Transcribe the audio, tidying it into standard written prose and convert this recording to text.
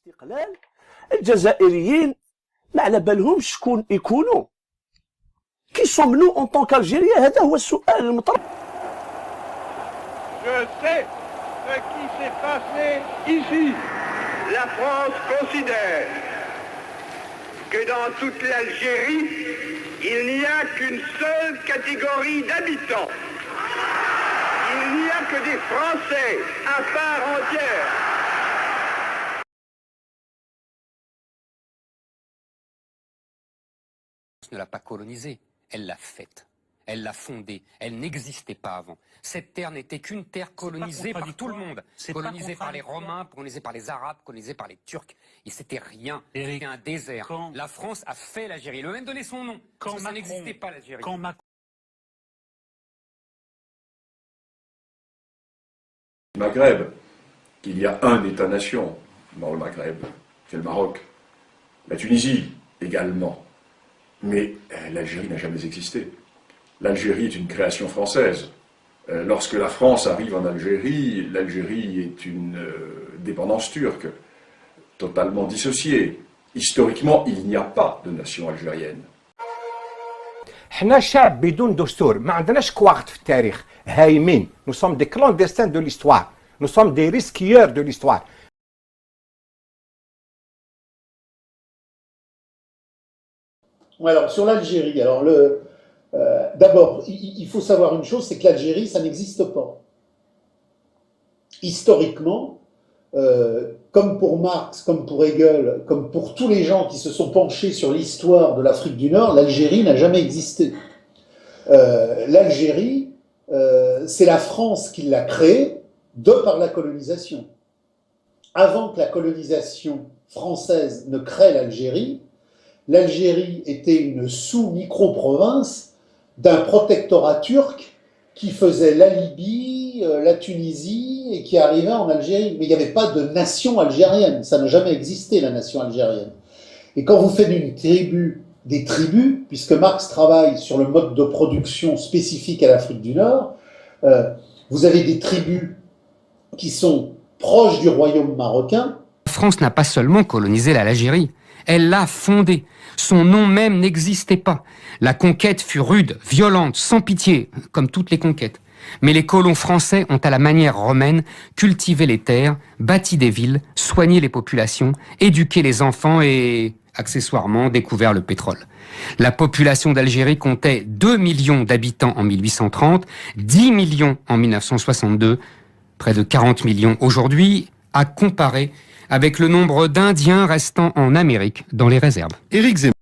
الاستقلال الجزائريين ما على بالهمش شكون يكونوا كي سومنو اون طون كالجيريا. هذا هو السؤال المطرح. Je sais ce qui s'est passé ici. La France considère que dans toute l'Algérie, il n'y a qu'une seule catégorie d'habitants. Il n'y a que des Français à part entière. Ne l'a pas colonisée, elle l'a faite. Elle l'a fondée. Elle n'existait pas avant. Cette terre n'était qu'une terre colonisée par tout le monde. Colonisée par les Romains, colonisée par les Arabes, colonisée par les Turcs. Et c'était rien. C'était un désert. La France a fait l'Algérie. Elle a même donné son nom. Quand ça n'existait pas l'Algérie. Maghreb, il y a un État-nation dans le Maghreb, c'est le Maroc. La Tunisie également. Mais l'Algérie n'a jamais existé. L'Algérie est une création française. Lorsque la France arrive en Algérie, l'Algérie est une dépendance turque, totalement dissociée. Historiquement, il n'y a pas de nation algérienne. حنا شعب بدون دستور، ما عندناش كواغد في التاريخ، هايمين. Nous sommes des clandestins de l'histoire. Nous sommes des risqueurs de l'histoire. Alors, sur l'Algérie, d'abord, il faut savoir une chose, c'est que l'Algérie, ça n'existe pas. Historiquement, comme pour Marx, comme pour Hegel, comme pour tous les gens qui se sont penchés sur l'histoire de l'Afrique du Nord, l'Algérie n'a jamais existé. L'Algérie, c'est la France qui l'a créée de par la colonisation. Avant que la colonisation française ne crée l'Algérie, l'Algérie était une sous-micro-province d'un protectorat turc qui faisait la Libye, la Tunisie et qui arrivait en Algérie. Mais il n'y avait pas de nation algérienne, ça n'a jamais existé la nation algérienne. Et quand vous faites d'une tribu des tribus, puisque Marx travaille sur le mode de production spécifique à l'Afrique du Nord, vous avez des tribus qui sont proches du royaume marocain. La France n'a pas seulement colonisé l'Algérie, elle l'a fondée. Son nom même n'existait pas. La conquête fut rude, violente, sans pitié, comme toutes les conquêtes. Mais les colons français ont, à la manière romaine, cultivé les terres, bâti des villes, soigné les populations, éduqué les enfants et, accessoirement, découvert le pétrole. La population d'Algérie comptait 2 millions d'habitants en 1830, 10 millions en 1962, près de 40 millions aujourd'hui, à comparer avec le nombre d'Indiens restant en Amérique dans les réserves. Éric Zemmour.